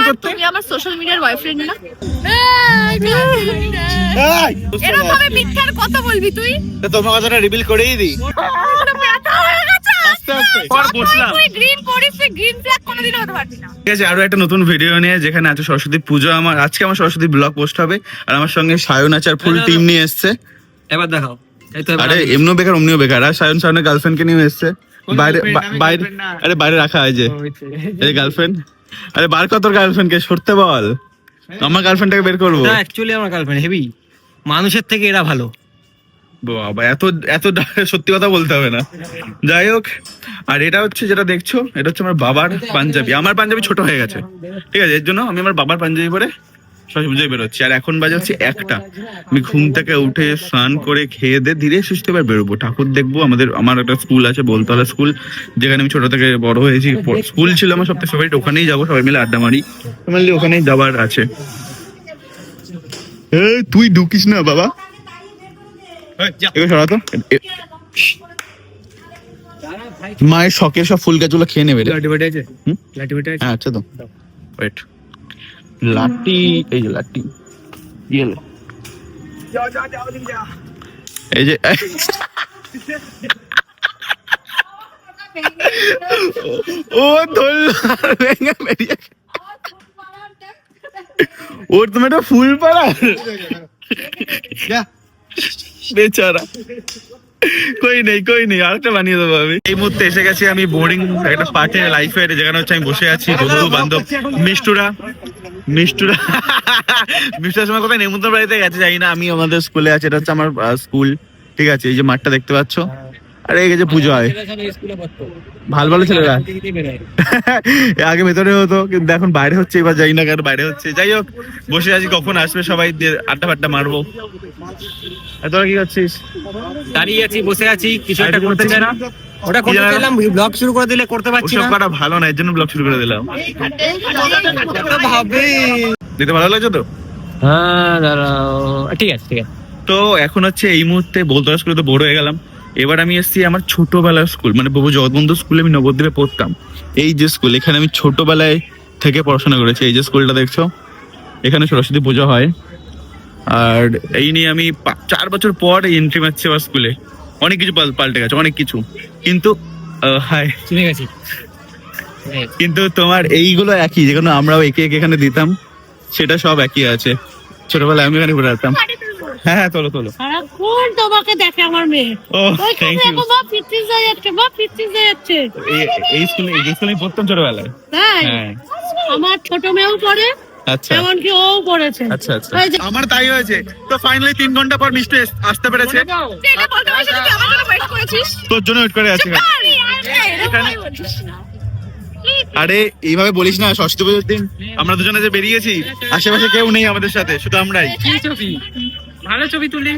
করতে? তুমি আমার সোশ্যাল মিডিয়ার বয়ফ্রেন্ড না? এরকম ভাবে মিথ্যার কথা বলবি তুই? তো তোমার কথাটা রিভিল করেই দিই। ব্যথা হয়ে গেছে আস্তে আস্তে পর বসলাম। তুই গ্রিন পড়িস, তুই গ্রিন ফ্ল্যাগ কোনোদিনও হতে পারবি না। ঠিক আছে, আরো একটা নতুন ভিডিও নিয়ে, যেখানে আছে সরস্বতী পুজো। আজকে আমার সরস্বতী ব্লগ পোস্ট হবে, আর আমার সঙ্গে সায়ন আছে, আর ফুল টিম নিয়ে এসছে। এবার দেখাও। আরে এমনিও বেকার অমনিও বেকার। আর সায়নের গার্লফ্রেন্ডকে নিয়ে এসছে বাইরে। আরে বাইরে রাখা হয় যে গার্লফ্রেন্ড। আরে বার কর তোর গার্লফ্রেন্ডকে, সরতে বল। আমার গার্লফ্রেন্ডটাকে বের করবো। অ্যাকচুয়ালি আমার গার্লফ্রেন্ড হেভি, মানুষের থেকে এরা ভালো। বাবা এত এত সত্যি কথা বলতে হবে না। যাই হোক, আর এটা হচ্ছে যেটা দেখছো, এটা হচ্ছে আমার বাবার পাঞ্জাবি। আমার পাঞ্জাবি ছোট হয়ে গেছে, ঠিক আছে, এর জন্য আমি আমার বাবার পাঞ্জাবি পরে সরস্বতী পুজোয় বেরোচ্ছি। আর এখন বাজে হচ্ছে 1টা। আমি ঘুম থেকে উঠে স্নান করে খেয়ে দিয়ে ধীরে সুস্থে এবার বেরোবো, ঠাকুর দেখবো। আমার একটা স্কুল আছে, বলতলা স্কুল, যেখানে আমি ছোট থেকে বড় হয়েছি। স্কুল ছিল আমার সবথেকে ফেভারিট, ওখানেই যাবো, সবাই মিলে আড্ডা মারি। ওখানেই যাবার আছে। তুই ঢুকিস না বাবা, সরাতো। মায়ের শখের সব ফুল গাছগুলো খেয়ে নেবে। হ্যাঁ আচ্ছা তো ওয়েট, লাঠি, এই যে লাঠি, এই যে ও ধরল ওর তুমি একটা ফুল পাড়া বেচারা। কই নেই আরেকটা বানিয়ে দেবো আমি। এই মুহূর্তে এসে গেছি আমি বোরিং একটা পার্টে লাইফের, যেখানে হচ্ছে আমি বসে আছি বন্ধু বান্ধব মিষ্টুরা সময় কোথায় নেমন্তন্ন বাড়িতে গেছে যাই না। আমি আমাদের স্কুলে আছি, এটা হচ্ছে আমার স্কুল, ঠিক আছে। এই যে মাঠটা দেখতে পাচ্ছ, আর এই যে পুজো হয়। ভালো ছেলেরা আগে ভেতরে হতো, কিন্তু এখন বাইরে হচ্ছে। এবার যাই না কেন বাইরে হচ্ছে। যাই হোক, বসে আছি, কখন আসবে সবাই, আড্ডা ফাড্ডা মারবো। তোরা কি করছিস? দাঁড়িয়ে আছি, বসে আছি, কিছু একটা করতে চাই না। ওটা করতে চাইলাম, ব্লগ শুরু করে দিলে করতে পারছি না। ওসব করা ভালো না, এর জন্য ব্লগ শুরু করে দিলাম। ভাবে দিতে ভালো লাগছে তো? হ্যাঁ দাঁড়াও, ঠিক আছে। তো এখন হচ্ছে এই মুহূর্তে বলতলা স্কুলে তো বড় হয়ে গেলাম। এবার আমি এসেছি আমার ছোটবেলার স্কুল, মানে বাবু জগৎবন্ধু স্কুলে আমি নবদ্বীপে পড়তাম। এই যে স্কুল, এখানে আমি ছোটবেলায় থেকে পড়াশোনা করেছি। এই যে স্কুলটা দেখছো, এখানে সরস্বতী পুজো হয়। আর এই নিয়ে আমি 4 বছর পর এন্ট্রি মারছি আমার স্কুলে। অনেক কিছু পাল্টে গেছে, অনেক কিছু, কিন্তু হাই চিনে গেছি। কিন্তু তোমার এইগুলো একই, যেগুলো আমরাও একে এখানে দিতাম, সেটা সব একই আছে। ছোটবেলায় আমি এখানে ঘুরে আসতাম। হ্যাঁ তোলো সারাক্ষণ তোমাকে দেখে আমার মেয়ে। ও থ্যাংক ইউ। বাবা ফিটনেস যাচ্ছে। এই স্কুলে পড়তাম ছোটবেলায়। হ্যাঁ আমার ছোট মেয়েও পড়ে, আচ্ছা এমনকি ও পড়েছে। আচ্ছা আমার তাই হয়েছে। তো ফাইনালি 3 ঘন্টা পর মিষ্টি আসতে পেরেছে। এটা বলতে পারছিস তুই আমার জন্য ওয়েট করেছিস? তোর জন্য ওয়েট করে আছি। আরে এইভাবে বলিস না, সরস্বতী পুজোর দিন আমরা দুজনে যে বেরিয়েছি, আশেপাশে কেউ নেই আমাদের সাথে, শুধু আমরাই। ভালো ছবি তুলি,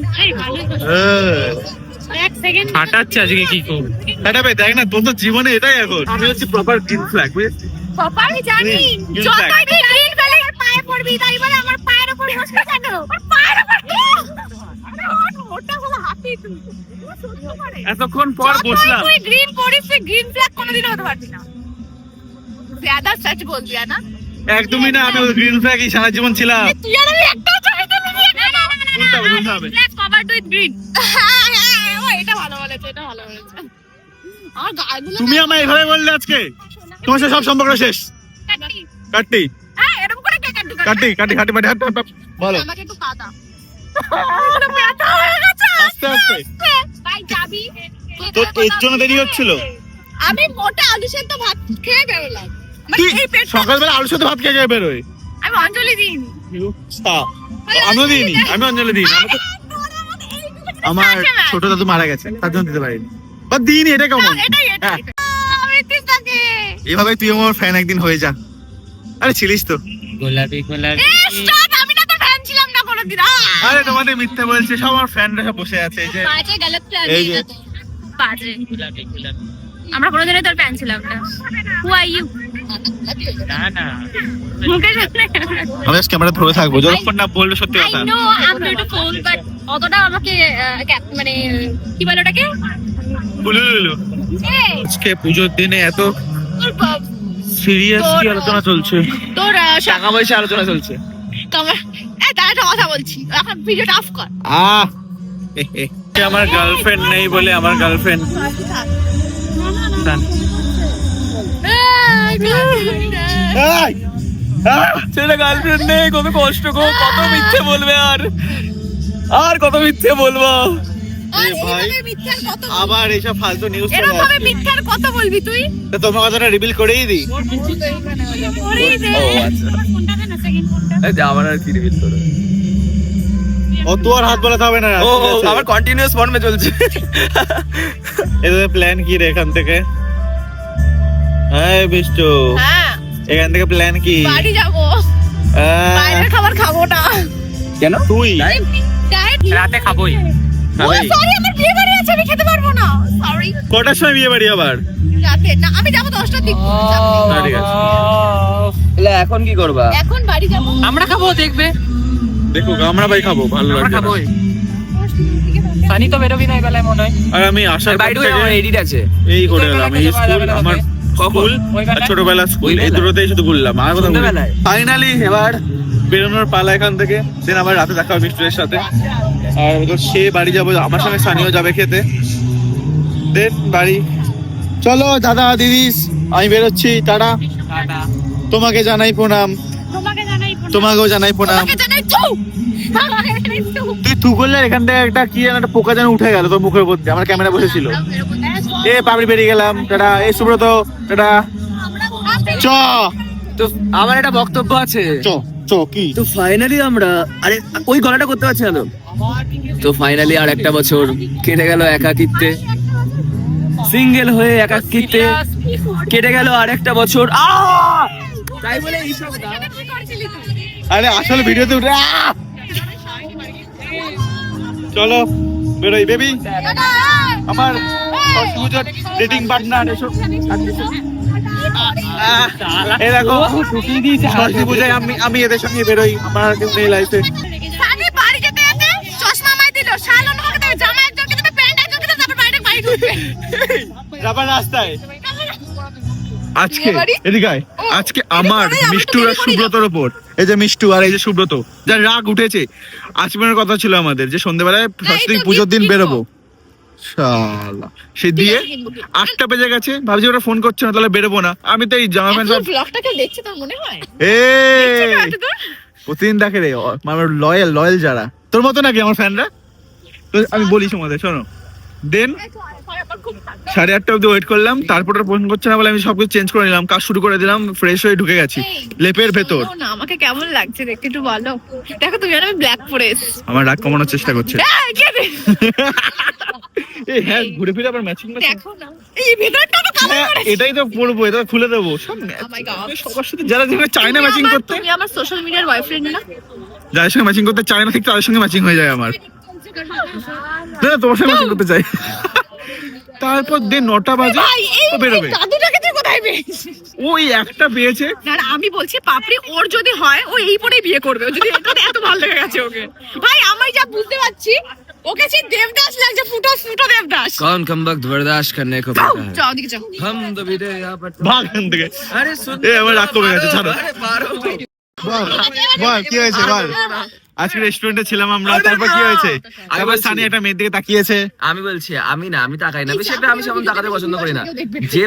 এক সেকেন্ড হাঁটাচ্ছে আজকে কি করব। হাঁটাবে, দেখ না, তোর তো জীবনে এটাই এখন। আমি হচ্ছে প্রপার গ্রিন ফ্ল্যাগ, বুঝেছিস? পাপাই জানি যতই তুই গ্রিন ফ্ল্যাগের পায়ে পড়বি, তাই বলে আমার পায়ের উপর বসে কেন? আমার পায়ের উপর ওটা হলো হাতি। তুই এতক্ষণ পর বসলাম। তুই গ্রিন পড়িস, তুই গ্রিন ফ্ল্যাগ কোনোদিনও হতে পারবি না। ज्यादा सच बोल दिया ना। একদমই না, আমি গ্রিন ফ্ল্যাগই সারা জীবন ছিলাম। তুই আর আমি একটা ছবি তুলে নিয়ে না ফ্ল্যাগ কভারড উইথ গ্রিন। এটা ভালো বলেছে। আমার গালগুলো তুমি আমায় এভাবে বললে আজকে, তোমার সাথে সব সম্পর্ক শেষ। কাটি হ্যাঁ এরকম করে কাটি হাট বলো। আমাকে একটু কাদা। এটা ব্যথা হয়ে গেছে। আস্তে ভাই যাবি? তোর এর জন্য দেরি হচ্ছিল। আমি মোটা আলু সেদ্ধ ভাত খেয়ে বেরোলাম। তুই সকালবেলা আলুর সাথে ভাত খেয়ে বেরোয়? আমি অঞ্জলি দিন। আমিও দিইনি, আমি অঞ্জলি দিইনি। আমার ছোট দাদু মারা গেছে, তার জন্য দিতে পারিনি। বা দিইনি, এটা কেমন? এভাবে তুই আমার ফ্যান একদিন হয়ে যা। আরে ছিলিস তো। গোলাপি আমি না তো ফ্যান ছিলাম না কোনোদিন। আরে তোমাদের মিথ্যে বলছে, সব আমার ফ্যানরা সব বসে আছে। এই যে বাজে গালাতে এই যে বাজে। আমরা কোনোদিনই তোর ফ্যান ছিলাম না। হু আর ইউ? না মুখে সামনে আমি আজকে ক্যামেরা ধরে থাকবো যতক্ষণ না বলবে সত্যি কথা। I know I am beautiful, but অতটা আমাকে মানে কি বলে ওটাকে বলুলু। আজকে পুজোর দিনে এত সিরিয়াস তোর- কি আলোচনা চলছে? তোর টাকা পয়সা আলোচনা চলছে। তার একটা কথা বলছি, এখন ভিডিওটা অফ কর। আমার গার্লফ্রেন্ড নেই বলে আমার গার্লফ্রেন্ড সেটা গার্লফ্রেন্ড নেই, কত কষ্ট গো, কত মিথ্যে বলবে আর কত মিথ্যে বলবো। আবার এইসব ফালতু নিউজ এরকম ভাবে মিথ্যার কথা বলবি তুই? তোমার কথাটা রিভিল করেই দিই। করেই দে। ফোনটা দে না, সেকেন্ড ফোনটা। আমার আর কি রিভিল করবে? ও তো আর হাত বলাতে হবে না। ও আমার কন্টিনিউয়াস ফর্মে চলছে। এদের প্ল্যান কি রে এখান থেকে? হ্যাঁ বিষ্টু, হ্যাঁ, এখান থেকে প্ল্যান কি? বাড়ি যাবো, আহ, বাইরের খাবার খাবো না। কেন? তুই ডায়েট রাতে খাবোই। সরি, আমার বিয়ে বাড়ি আছে, আমি খেতে পারবো না। সরি, কটার সময় বিয়ে বাড়ি আবার? রাতে না, আমি যাবো 10টার দিক। না, ঠিক আছে। তাহলে এখন কি করবা? এখন বাড়ি যাবো। আমরা খাবো, দেখবে। দেখো আমরা ভাই খাবো, ভালো আমরা লাগবে না। খাবোই। সানি তো বেরোবি না এবেলায় মনে হয়। আর আমি আসার পর বাইরে থেকে আমার এডিট আছে। এই করে এলাম, এই স্কুল আমার স্কুল আর ছোটবেলা স্কুল, এই দুটোতেই শুধু ঘুরলাম। আর কথা সন্ধ্যাবেলায়? ফাইনালি এবার বেরোনোর পালা এখান থেকে। দেন আবার রাতে দেখা হবে মিষ্টুরের সাথে। আর সে বাড়ি যাবো, আমার সঙ্গে সানিও যাবে খেতে। দেন বাড়ি। চলো দাদা দিদি, আমি বেরোচ্ছি, টাটা। তোমাকে জানাই প্রণাম, তোমাকে জানাই প্রণাম। তোমাকেও জানাই প্রণাম। তোমাকে জানাই থু। তোমাকে জানাই থু। তুই তু করলে এখান থেকে একটা কি যেন একটা পোকা যেন উঠে গেল তোর মুখের মধ্যে, আমার ক্যামেরা বসেছিল। এ পাবলি বেরিয়ে গেলাম, টাটা। এ সুব্রত, টাটা। চ তো আমার একটা বক্তব্য আছে। চ চ কি? তো ফাইনালি আমরা, আরে ওই গলাটা করতে পারছি না তো। তো ফাইনালি আর একটা বছর কেটে গেল একাকিত্বে, সিঙ্গেল হয়ে একাকিত্বে কেটে গেল আর একটা বছর। তাই বলে এইসব না। কি করছিলি তুই? আরে আসলে ভিডিওতে উঠে চলো বেরোই বেবি। টাটা। আমার সরস্বতী পুজোর ডেটিং পার্টনার এসব। এই দেখো সরস্বতী পূজায় আমি এদের সঙ্গে বেরোই, আমার আর কেউ নেই লাইফে। সানি বাড়ি যেতে যেতে চশমা আমায় দিল, শাল অন্যকে দেবে, জামা একজনকে দেবে, প্যান্ট একজনকে দেবে, তারপর বাড়িতে বাড়ি ঢুকবে। যাবার রাস্তায় আজকে বিয়ে বাড়ি? এদিকে আয়। আজকে আমার আমি তো মিষ্টু আর দেরি করি না। সুব্রতর ওপর, এই যে মিষ্টু আর এই যে সুব্রত, যার রাগ উঠেছে। আজকের কথা ছিল আমাদের যে সন্ধ্যেবেলায় সরস্বতী তো পুজোর দিন gift বেরোবো। শালা সে দিয়ে ঠিক আছে, কিনবো, কিনবো। 8টা বেজে গেছে, ভাবছি ওরা ফোন করছে না, তাহলে বেরোবো না। আমি তো এই জামা প্যান্ট এখন ব্লগটা কেউ দেখছে তোর মনে হয়? এ দেখছে না এতদূর? প্রতিদিন দেখে রে, আমার লয়াল যারা তোর মতো নাকি আমার ফ্যানরা। তো আমি বলি তোমাদের শোনো, দেন আমার খুব ঠান্ডা। 8:30 অব্দি ওয়েট করলাম, তারপর ওরা ফোন করছে না বলে আমি সবকিছু চেঞ্জ করে নিলাম, কাজ শুরু করে দিলাম, ফ্রেশ হয়ে ঢুকে গেছি লেপের ভেতর। শোনো না, আমাকে কেমন লাগছে দেখতে একটু বলো। দেখো তুমি আর আমি ব্ল্যাক পরে এসেছি। আমার রাগ কমানোর চেষ্টা করছে। এই, কে রে? এই হ্যাঁ, ঘুরে ফিরে আবার ম্যাচিং দেখো না, এই ভেতরটা তো কালো করেছে। এটাই তো পরবো, এটা খুলে দেবো সব Oh my God. সবার সাথে যারা যেখানে চায় না ম্যাচিং করতে, তুমি আমার সোশ্যাল মিডিয়ার বয়ফ্রেন্ড না? যাদের সঙ্গে ম্যাচিং করতে চায় না ঠিক তাদের সঙ্গে ম্যাচিং হয়ে যায় আমার। না না, তোমার সঙ্গে ম্যাচিং করতে চাই। তারপর দিন 9টা বাজে ভাই, এই ও বেরোবে। দাদুটাকে তুই কোথায় পেয়েছিস? ওই একটা পেয়েছে। না না, আমি বলছি পাপড়ি ওর যদি হয় ও এই পরেই বিয়ে করবে, ও যদি এটা এত ভালো লেগে গেছে ওকে। ভাই আমি যা বুঝতে পারছি ওকে সেই দেবদাস লাগছে, ফুটো ফুটো দেবদাস। कौन कम वक्त बर्दाश्त करने को যাও, पड़ता है। যাও দিকে যাও। हम तो भी दे यहाँ पर। ভাগ এখান থেকে। अरे सुन, এ আমার রাগ কমে গেছে, ছাড়ো। अरे मारो। বল কি হয়েছে বল। আজকে রেস্টুরেন্টে ছিলাম আমরা, তারপর কি হয়েছে? তারপর সানি একটা মেয়ের দিকে তাকিয়েছে। আমি বলছি আমি তাকাই না, বেশি একটা আমি সেমন তাকাতে পছন্দ করি না। যে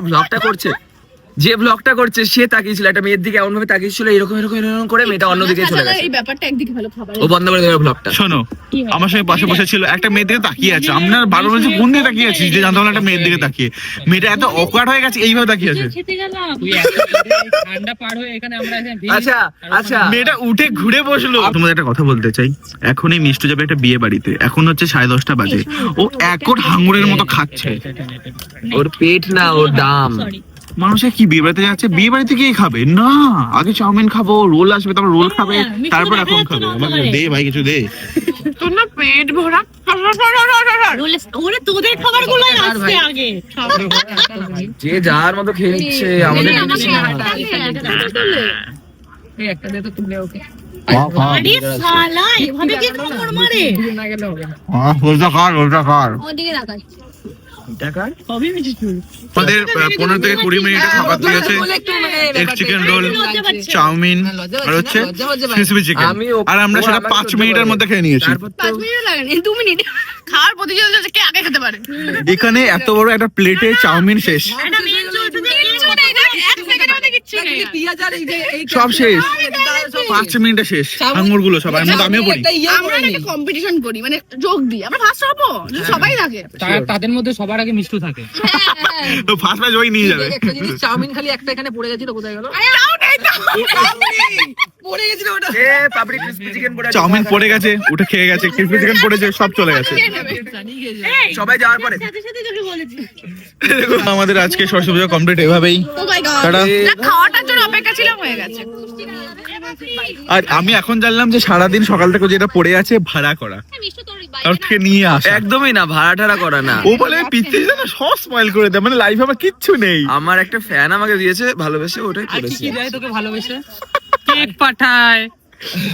ব্লগটা করছে সে তাকিয়েছিল একটা মেয়ের দিকে, এমন ভাবে তাকিয়েছিল এরকম করে মেয়েটা অন্যদিকে চলে গেছে। এই ব্যাপারটা একদিকে ভালো খাবার। ও বন্ধ করে দেবে ব্লগটা। শোনো, আমার সঙ্গে পাশে বসে ছিল একটা মেয়ের দিকে তাকিয়ে আছে। আপনার 12 বলছে কোন দিকে তাকিয়ে আছিস, যে জানতাম না একটা মেয়ের দিকে তাকিয়ে। মেয়েটা এত অকওয়ার্ড হয়ে গেছে, এইভাবে তাকিয়ে আছে। আচ্ছা মেয়েটা উঠে ঘুরে বসলো। তোমাদের একটা কথা বলতে চাই, এখনই মিষ্টু যাবে একটা বিয়ে বাড়িতে, এখন হচ্ছে 10:30 বাজে। ও একট হাঙ্গুরের মতো খাচ্ছে। ওর পেট না, ওর দাম। মানুষের কি বিয়ে বাড়িতে যাচ্ছে, বিয়ে বাড়িতে গিয়ে খাবে না, আগে চাউমিন খাবো, রোল আসবে, তারপর রোল খাবে, তারপর এখন খাবে। আমাকে দে ভাই, কিছু দে। তোর না পেট ভরা। ওরে তোদের খাবার গুলোই আসছে আগে। যে যার মতো খেয়ে নিচ্ছে, আমাদের আমাকে কিছু না। আরে শালা এভাবে কি কামড় মারে? রোলটা খার ওদিকে তাকাই। আমাদের 15 থেকে 20 মিনিটে খাবার দিয়েছে এগ চিকেন রোল, চাউমিন আর হচ্ছে ক্রিসপি চিকেন, আর আমরা সেটা 5 মিনিটের মধ্যে খেয়ে নিয়েছি। 5 মিনিট লাগেনি, 2 মিনিট। খাওয়ার প্রতিযোগিতা হচ্ছে কে আগে খেতে পারে। এখানে এত বড় একটা প্লেটে চাউমিন শেষ, সব শেষ 5 মিনিটে শেষ। আঙ্গুর গুলো সবাই, আমিও পড়ি। আমরা একটা কম্পিটিশন করি, মানে যোগ দিই, আমরা ফার্স্ট হবো, যদি সবাই থাকে। তাদের মধ্যে সবার আগে মিষ্টু থাকে। তো ফার্স্ট ম্যাচ ওই নিয়ে যাবে। চাউমিন খালি একটা এখানে পড়ে গেছিল, কোথায় গেল? চাউমিন পড়ে গেছে, উঠে খেয়ে গেছে, ক্রিসপি চিকেন পড়েছে, সব চলে গেছে। সবাই যাওয়ার পরে আমাদের আজকে সরস্বতী পূজা কমপ্লিট এভাবেই। Oh my God! টাটা। না, খাওয়াটার জন্য অপেক্ষা ছিলাম, হয়ে গেছে। আর আমি এখন জানলাম যে সারাদিন সকাল থেকে যেটা পড়ে আছে ভাড়া করা, কারোর থেকে নিয়ে আসা। একদমই না, ভাড়া টাড়া করা না। ও বলে পিচ্ছে যেন সব স্পয়েল করে দেয়, মানে লাইফে আমার কিচ্ছু নেই। আমার একটা ফ্যান আমাকে দিয়েছে ভালোবেসে, ওটাই আর কি করেছি। কি দেয় তোকে ভালোবেসে? কেক পাঠায়,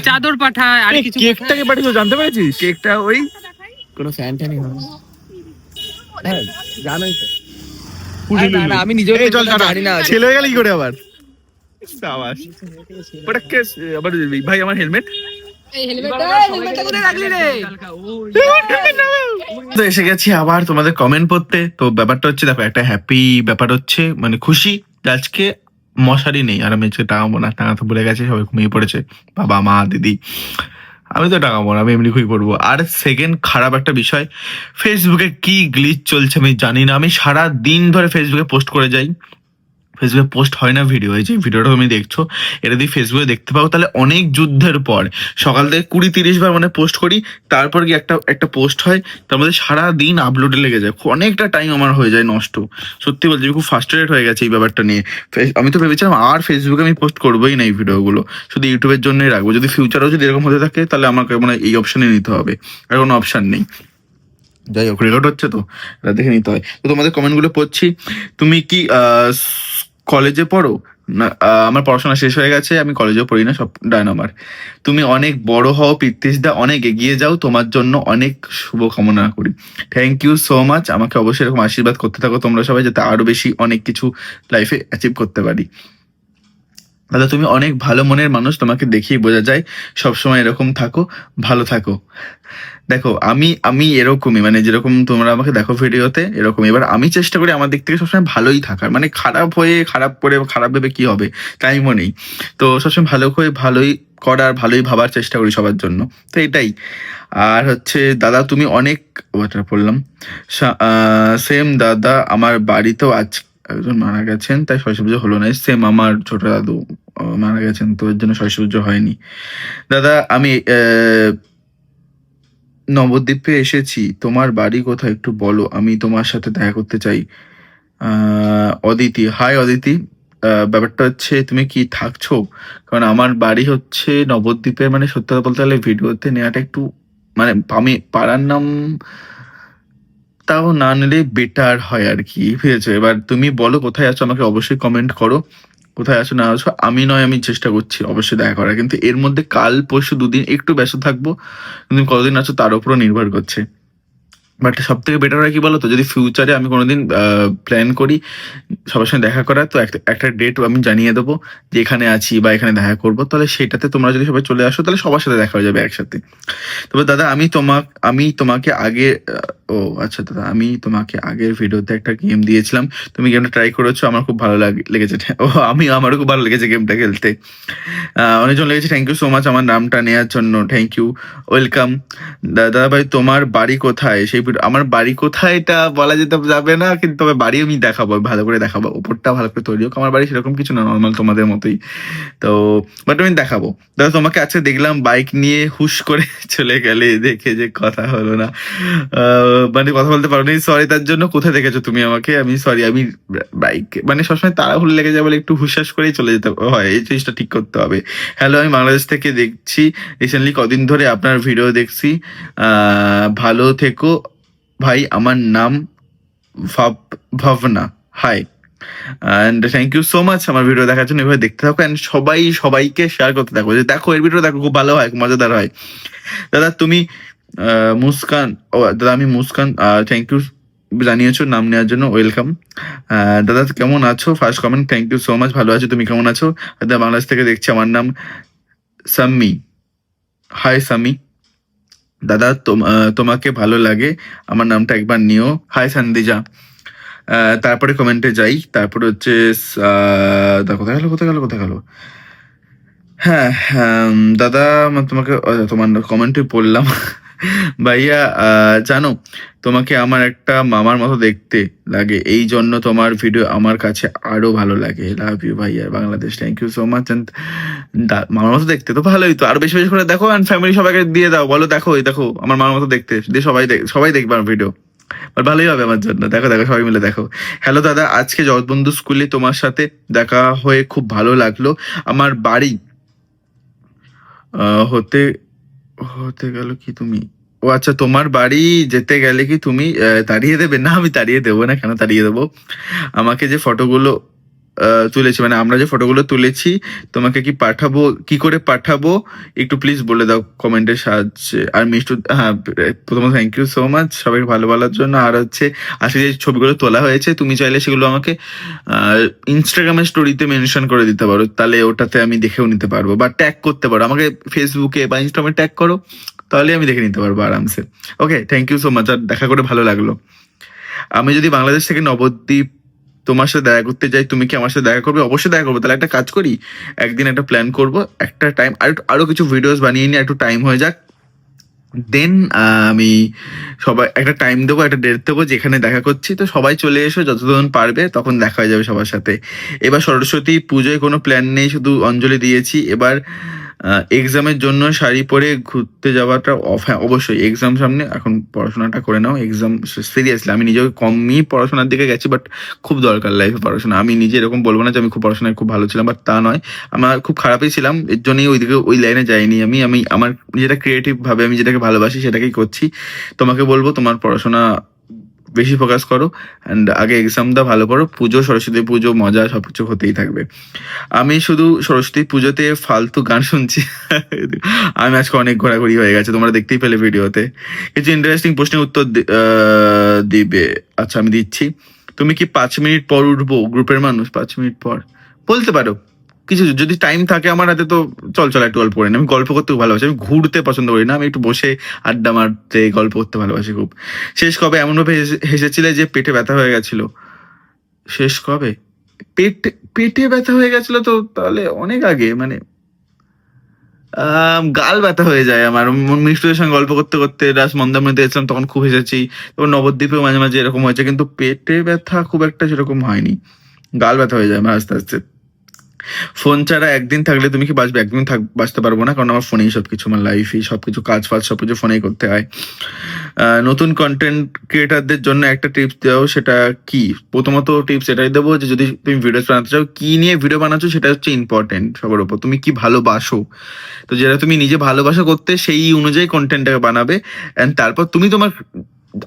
চাদর পাঠায়, আর কিছু কেকটাকে পাঠিয়েছো জানতে পেরেছিস? কেকটা ওই কোনো ফ্যান ট্যানই হবে। হ্যাঁ, জানোই তো। না, না, আমি নিজেও এই চল টাটা। জানি না। ছেলে হয়ে গেল কি করে আবার? সাবাস। ওটা কে আবার? ভাই আমার হেলমেট তো এসে গেছি আবার তোমাদের কমেন্ট পড়তে। তো ব্যাপারটা হচ্ছে, দেখো একটা হ্যাপি ব্যাপার হচ্ছে, মানে খুশি যে আজকে মশারি নেই, আর আমি আজকে টাঙাবো না। টাঙাতে ভুলে গেছে, সবাই ঘুমিয়ে পড়েছে, বাবা মা দিদি। আমি তো টাঙাবো না, আমি এমনি ঘুমিয়ে পড়বো। আর সেকেন্ড খারাপ একটা বিষয়, ফেসবুকে কি গ্লিচ চলছে আমি জানি না। আমি সারা দিন ধরে ফেসবুকে পোস্ট করে যাই, ফেসবুকে পোস্ট হয় না ভিডিও। এই যে ভিডিওটা তুমি দেখছো, এটা যদি ফেসবুকে দেখতে পাও তাহলে অনেক যুদ্ধের পর সকাল থেকে 20-30 বার মানে পোস্ট করি, তারপর কি একটা পোস্ট হয়, তার মধ্যে সারা দিন আপলোডে লেগে যায়, অনেকটা টাইম আমার হয়ে যায় নষ্ট। সত্যি বলছি, আমি খুব ফ্রাস্ট্রেটেড হয়ে গেছে এই ব্যাপারটা নিয়ে। আমি তো ভেবেছিলাম আর ফেসবুকে আমি পোস্ট করবোই না এই ভিডিওগুলো, শুধু ইউটিউবের জন্যই রাখবো। যদি ফিউচারেও যদি এরকম হতে থাকে তাহলে আমাকে মানে এই অপশনে নিতে হবে, আর কোনো অপশন নেই। যাই হোক, রেকর্ড হচ্ছে তো, এটা দেখে নিতে হয়। তো তোমাদের কমেন্টগুলো পড়ছি। তুমি কি কলেজে পড়ো? না, আমার পড়াশোনা শেষ হয়ে গেছে, আমি কলেজেও পড়ি না, সব ডান আমার। তুমি অনেক বড় হও দা, অনেক এগিয়ে যাও, তোমার জন্য অনেক শুভকামনা করি। Thank you so much. আমাকে অবশ্যই এরকম আশীর্বাদ করতে থাকো তোমরা সবাই, যাতে আরো বেশি অনেক কিছু লাইফে অ্যাচিভ করতে পারি। দাদা তুমি অনেক ভালো মনের মানুষ, তোমাকে দেখেই বোঝা যায়। সবসময় এরকম থাকো, ভালো থাকো। দেখো আমি এরকমই, মানে যেরকম তোমরা আমাকে দেখো ভিডিওতে এরকম। এবার আমি চেষ্টা করি আমার দিক থেকে সবসময় ভালোই থাকার, মানে খারাপ হয়ে খারাপ করে খারাপ ভেবে কি হবে, টাইমও নেই। তো সবসময় ভালো হয়ে ভালোই করার, ভালোই ভাবার চেষ্টা করি সবার জন্য। তো এটাই। আর হচ্ছে দাদা তুমি অনেক, ওটা বললাম। সেম দাদা, আমার বাড়িতেও আজ একজন মারা গেছেন, তাই সরস্বতী পুজো হলো না। সেম আমার ছোট দাদু মারা গেছেন, তো এর জন্য সরস্বতী পুজো হয়নি। দাদা আমি নবদ্বীপে এসেছি, তোমার বাড়ি কোথায় একটু বলো, আমি তোমার সাথে দেখা করতে চাই। অদিতি, হাই অদিতি। ব্যাপারটা হচ্ছে তুমি কি থাকছো? কারণ আমার বাড়ি হচ্ছে নবদ্বীপে, মানে সত্যি কথা বলতে গেলে ভিডিওতে নেওয়াটা একটু, মানে আমি পাড়ার নাম তাও না নিলে বেটার হয় আর কি, বুঝেছো? এবার তুমি বলো কোথায় আছো, আমাকে অবশ্যই কমেন্ট করো কোথায় আছো না আছো। আমি চেষ্টা করছি অবশ্যই দেখা করার, কিন্তু এর মধ্যে কাল পরশু 2 দিন একটু ব্যস্ত থাকবো, কিন্তু কতদিন আছো তার উপরও নির্ভর করছে। বাট সব থেকে বেটার হয় কি বলো তো, যদি ফিউচারে আমি কোনোদিন প্ল্যান করি সবার সঙ্গে দেখা করার, তো একটা ডেট আমি জানিয়ে দেবো যে এখানে আছি বা এখানে দেখা করবো, তাহলে সেটাতে তোমরা যদি সবাই চলে আসো তাহলে সবার সাথে দেখা হয়ে যাবে একসাথে। তবে দাদা আমি তোমাকে আগে ও আচ্ছা দাদা, আমি তোমাকে আগের ভিডিওতে একটা গেম দিয়েছিলাম, তুমি গেমটা ট্রাই করেছো, আমার খুব ভালো লেগেছে। ও আমারও খুব ভালো লেগেছে গেমটা খেলতে, অনেকজন লেগেছে। থ্যাংক ইউ সো মাচ আমার নামটা নেওয়ার জন্য, থ্যাংক ইউ, ওয়েলকাম। দাদা ভাই তোমার বাড়ি কোথায়? সেই আমার বাড়ি কোথায় এটা বলা যেতে যাবে না, কিন্তু তবে বাড়ি আমি দেখাবো, ভালো করে দেখাবো, উপরটা ভালো করে তৈরি হোক। আমার বাড়ি সেরকম কিছু না, নর্মাল তোমাদের মতোই। তো বাট আমি দেখাবো। দাদা তোমাকে আজকে দেখলাম বাইক নিয়ে হুশ করে চলে গেলে, দেখে যে কথা হলো না, মানে কথা বলতে পারো নি, সরি তার জন্য। কোথায় দেখেছো তুমি আমাকে? আমি সরি, আমি বাইক মানে সবসময় তাড়াহুড়ো লেগে যায় বলে একটু হুশাস করেই চলে যেতে হয়, এই জিনিসটা ঠিক করতে হবে। হ্যালো, আমি বাংলাদেশ থেকে দেখছি, রিসেন্টলি কদিন ধরে আপনার ভিডিও দেখছি, ভালো থেকো ভাই, আমার নাম Bhabna, hi and thank you so much আমার ভিডিও দেখার জন্য। এভাবে দেখতে থাকো অ্যান্ড সবাইকে শেয়ার করতে থাকো, যে দেখো এর ভিডিও দেখো, খুব ভালো হয়, খুব মজাদার হয়। দাদা তুমি মুস্কান, ও দাদা আমি মুস্কান, থ্যাংক ইউ জানিয়েছো নাম নেওয়ার জন্য, ওয়েলকাম। দাদা কেমন আছো? First comment, thank you so much. ভালো আছো, তুমি কেমন আছো? দাদা বাংলাদেশ থেকে দেখছি, আমার নাম সাম্মি। হাই সামি, দাদা তোমাকে ভালো লাগে, আমার নামটা একবার নিও। হাই সান্দিজা। তারপরে কমেন্টে যাই, তারপরে হচ্ছে কোথায় গেল কোথায় গেল কোথায় গেল? হ্যাঁ, দাদা তোমাকে তোমার কমেন্টে পড়লাম। ভাইয়া জানো, তোমাকে আমার একটা মামার মতো দেখতে লাগে, এই জন্য তোমার ভিডিও আমার কাছে আরো ভালো লাগে। লাভ ইউ ভাইয়া, Bangladesh. Thank you so much. মামার মতো দেখতে তো ভালোই, তো আরো বেশি বেশি করে দেখো, অ্যান্ড ফ্যামিলি সবাইকে দিয়ে দাও, বলো দেখো এই দেখো আমার মামার মতো দেখতে, দিয়ে সবাই দেখবে আমার ভিডিও, আর ভালোই হবে আমার জন্য। দেখো দেখো সবাই মিলে দেখো। হ্যালো দাদা, আজকে জগৎবন্ধু স্কুলে তোমার সাথে দেখা হয়ে খুব ভালো লাগলো। আমার বাড়ি হতে হতে গেল কি তুমি? ও আচ্ছা, তোমার বাড়ি যেতে গেলে কি তুমি তাড়িয়ে দেবে? না, আমি তাড়িয়ে দেবো না, কেন তাড়িয়ে দেবো? আমাকে যে ফটোগুলো তুলেছি, মানে আমরা যে ফটোগুলো তুলেছি, তোমাকে কি করে পাঠাবো একটু প্লিজ বলে দাও কমেন্টের সাহায্যে। আর মিষ্টু, হ্যাঁ প্রথমত থ্যাংক ইউ সো মাচ সবাইকে ভালো বলার জন্য। আর হচ্ছে আজকে যে ছবিগুলো তোলা হয়েছে, তুমি চাইলে সেগুলো আমাকে ইনস্টাগ্রামের স্টোরিতে মেনশন করে দিতে পারো, তাহলে ওটাতে আমি দেখেও নিতে পারবো, বা ট্যাগ করতে পারো আমাকে ফেসবুকে বা ইনস্টাগ্রামে ট্যাগ করো, তাহলে আমি দেখে নিতে পারবো আরামসে। ওকে, থ্যাংক ইউ সো মাচ, আর দেখা করে ভালো লাগলো। আমি যদি বাংলাদেশ থেকে নবদ্বীপ তোমার সাথে দেখা করতে যাই, তুমি কি আমার সাথে দেখা করবে? অবশ্যই দেখা করবো। তাহলে একটা কাজ করি, একদিন একটা প্ল্যান করবো, একটা টাইম, আরো কিছু ভিডিওস বানিয়ে নিয়ে একটু টাইম হয়ে যাক, দেন আমি সবাই একটা টাইম দেবো, একটা ডেট দেবো যেখানে দেখা করছি, তো সবাই চলে এসো যতক্ষণ পারবে, তখন দেখা হয়ে যাবে সবার সাথে। এবার সরস্বতী পুজোয় কোনো প্ল্যান নেই, শুধু অঞ্জলি দিয়েছি। এবার এক্সামের জন্য শাড়ি পরে ঘুরতে যাওয়াটা অফ। হ্যাঁ অবশ্যই, এক্সাম সামনে, এখন পড়াশোনাটা করে নাও। এক্সাম সিরিয়াসলি, আমি নিজেও কমই পড়াশোনার দিকে গেছি, বাট খুব দরকার লাইফে পড়াশোনা। আমি নিজে এরকম বলবো না যে আমি খুব পড়াশোনায় খুব ভালো ছিলাম, বাট তা নয়, আমার খুব খারাপই ছিলাম, এর জন্যই ওই লাইনে যাইনি। আমি আমি আমার যেটা ক্রিয়েটিভ ভাবে আমি যেটাকে ভালোবাসি সেটাকেই করছি। তোমাকে বলবো তোমার পড়াশোনা বেশি ফোকাস করো, অ্যান্ড আগে এক্সাম দাও, ভালো করো। পুজো, সরস্বতী পুজো মজা সবকিছু হতেই থাকবে। আমি শুধু সরস্বতী পুজোতে ফালতু গান শুনছি। আমি আজকে অনেক ঘোরাঘুরি হয়ে গেছে, তোমরা দেখতেই পেলে ভিডিওতে। কিছু ইন্টারেস্টিং প্রশ্নের উত্তর দিবে? আচ্ছা আমি দিচ্ছি। তুমি কি 5 মিনিট পর উঠবো? গ্রুপের মানুষ 5 মিনিট পর বলতে পারো, কিছু যদি টাইম থাকে আমার হাতে, তো চল একটু গল্প করি না। আমি গল্প করতে খুব ভালোবাসি, আমি ঘুরতে পছন্দ করি না, আমি একটু বসে আড্ডা মারতে গল্প করতে ভালোবাসি খুব। শেষ কবে এমনভাবে হেসেছিলে যে পেটে ব্যথা হয়ে গেছিল? শেষ কবে পেটে ব্যথা হয়ে গেছিল? তো তাহলে অনেক আগে, মানে গাল ব্যথা হয়ে যায় আমার। মিষ্টুদের সঙ্গে গল্প করতে করতে মন্দারমণিতে এসেছিলাম, তখন খুব হেসেছি। তারপর নবদ্বীপেও মাঝে মাঝে এরকম হয়েছে, কিন্তু পেটে ব্যথা খুব একটা সেরকম হয়নি। গাল ব্যথা হয়ে যায় আমার আস্তে আস্তে। ফোন ছাড়া একদিন থাকলে তুমি কি বাঁচবে? একদিন বাঁচতে পারবো না, কারণ আমার ফোনেই সবকিছু, আমার লাইফই সবকিছু, কাজ ফাজ সবকিছু ফোনেই করতে হয়। নতুন কন্টেন্ট ক্রিয়েটারদের জন্য একটা টিপস দাও, সেটা কি? প্রথমত টিপস এটাই দেবো যে যদি তুমি ভিডিও বানাতে চাও, কি নিয়ে ভিডিও বানাচ্ছ সেটা হচ্ছে ইম্পর্টেন্ট সবার উপর। তুমি কি ভালোবাসো, তো যেটা তুমি নিজে ভালোবাসা করতে, সেই অনুযায়ী কন্টেন্টটাকে বানাবে। অ্যান্ড তারপর তুমি তোমার,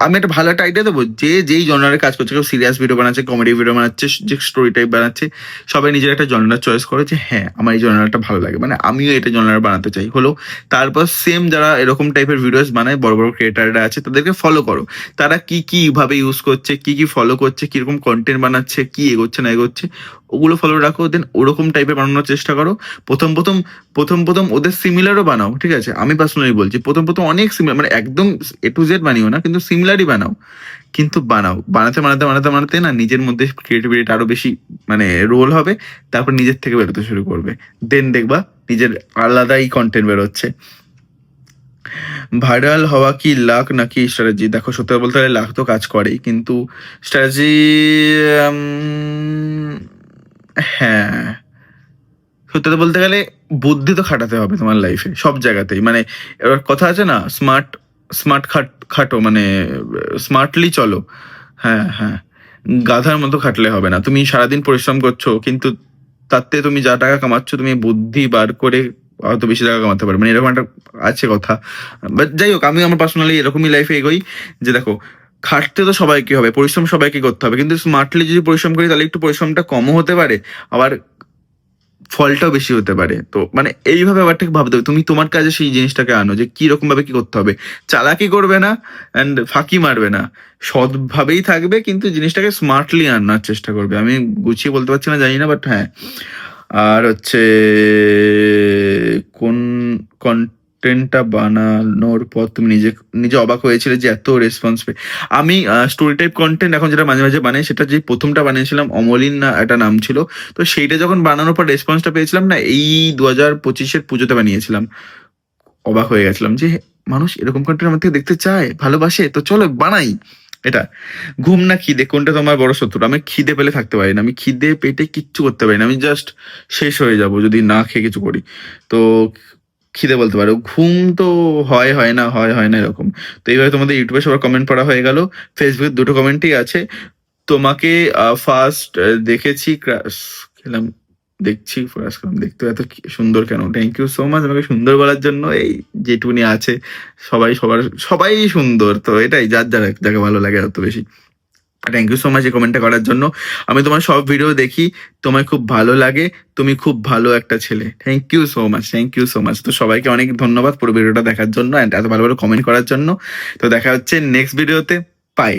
আমি একটা ভালো একটা আইডিয়া দেবো, যেই জনারের কাজ করছে, কেউ সিরিয়াস ভিডিও বানাচ্ছে, কমেডি ভিডিও বানাচ্ছে, যে স্টোরি টাইপ বানাচ্ছে, সবাই নিজের একটা জনার চয়েস করে যে হ্যাঁ আমার এই জনারটা ভালো লাগে, মানে আমিও এটা জনার বানাতে চাই। হলো তারপর সেম যারা এরকম টাইপের ভিডিওস বানায়, বড় বড় ক্রিয়েটাররা আছে, তাদেরকে ফলো করো। তারা কি ভাবে ইউজ করছে, কি ফলো করছে, কিরকম কন্টেন্ট বানাচ্ছে, কি এগোচ্ছে না এগোচ্ছে, ওগুলো ফলো রাখো। দেন ওরকম টাইপের বানানোর চেষ্টা করো। প্রথম প্রথম ওদের সিমিলারও বানাও, ঠিক আছে? আমি পার্সোনালি বলছি, প্রথম অনেক সিমিলার, মানে একদম A to Z বানিও না, কিন্তু সিমিলারই বানাও। কিন্তু বানাতে না, নিজের মধ্যে ক্রিয়েটিভিটিটা আরো বেশি মানে রোল হবে, তারপর নিজের থেকে বেরোতে শুরু করবে। দেন দেখবা নিজের আলাদাই কন্টেন্ট বেরোচ্ছে। ভাইরাল হওয়া কি লাক নাকি স্ট্র্যাটেজি? দেখো সত্যি বলতে গেলে লাক তো কাজ করেই, কিন্তু স্ট্র্যাটেজি, হ্যাঁ সত্যি বলতে গেলে বুদ্ধি তো খাটাতে হবে তোমার লাইফে সব জায়গাতেই। মানে এবার কথা আছে না, স্মার্ট খাটো, মানে স্মার্টলি চলো। হ্যাঁ, গাধার মতো খাটলে হবে না। তুমি সারাদিন পরিশ্রম করছো, কিন্তু তাতে তুমি যা টাকা কামাচ্ছ, তুমি বুদ্ধি বার করে হয়তো বেশি টাকা কামাতে পারবে, মানে এরকম একটা আছে কথা। বাট যাই হোক, আমি আমার পার্সোনালি এরকমই লাইফে এগোই, যে দেখো খাটতে তো সবাইকে হবে, পরিশ্রম সবাইকে করতে হবে, কিন্তু স্মার্টলি যদি পরিশ্রম করি তাহলে একটু পরিশ্রমটা কমও হতে পারে, আবার ফলটাও বেশি হতে পারে। তো মানে এইভাবে ব্যাপারটাকে ভাবতে হবে, তুমি তোমার কাজে সেই জিনিসটাকে আনো যে কি রকম ভাবে কি করতে হবে। চালাকি করবে না অ্যান্ড ফাঁকি মারবে না, সৎভাবেই থাকবে, কিন্তু জিনিসটাকে স্মার্টলি আনার চেষ্টা করবে। আমি গুছিয়ে বলতে পারছি না, জানি না, বাট হ্যাঁ। আর হচ্ছে কোন কন্টেন্টটা বানানোর পর তুমি নিজে নিজে অবাক হয়েছিলে যে এত রেসপন্স পেয়ে? আমি স্টোরি টাইপ কন্টেন্ট এখন যেটা মাঝে মাঝে বানাই, সেটা যে প্রথমটা বানিয়েছিলাম অমলিন না একটা নাম ছিল, তো সেইটা যখন বানানোর পর রেসপন্সটা পেয়েছিলাম না, এই 2025-এর পুজোতে বানিয়েছিলাম, অবাক হয়ে গেছিলাম যে মানুষ এরকম কন্টেন্ট আমার থেকে দেখতে চায়, ভালোবাসে, তো চলো বানাই এটা। ঘুম না খিদে কোনটা তোমার বড় শত্রু? আমি খিদে পেলে থাকতে পারি না, আমি খিদে পেটে কিচ্ছু করতে পারি না, আমি জাস্ট শেষ হয়ে যাব যদি না খেয়ে কিছু করি। তো খিদে বলতে পারো, ঘুম তো হয় হয় না, হয় হয় না এরকম। তো এইভাবে তোমাদের ইউটিউবে সবার কমেন্ট পড়া হয়ে গেল, ফেসবুকে দুটো কমেন্টই আছে। তোমাকে ফার্স্ট দেখেছি ক্রাশ খেলাম, দেখছি ক্রাশ খেলাম, দেখতে এত সুন্দর কেন? থ্যাংক ইউ সো মাচ আমাকে সুন্দর বলার জন্য। এই যেটুকুনি আছে সবাই সুন্দর, তো এটাই যার যাকে ভালো লাগে অত বেশি। থ্যাংক ইউ সো মাচ এই কমেন্টটা করার জন্য। আমি তোমার সব ভিডিও দেখি, তোমায় খুব ভালো লাগে, তুমি খুব ভালো একটা ছেলে। Thank you so much, thank you so much. তো সবাইকে অনেক ধন্যবাদ পুরো ভিডিওটা দেখার জন্য অ্যান্ড এত ভালো ভালো কমেন্ট করার জন্য। তো দেখা হচ্ছে নেক্সট ভিডিওতে, বাই।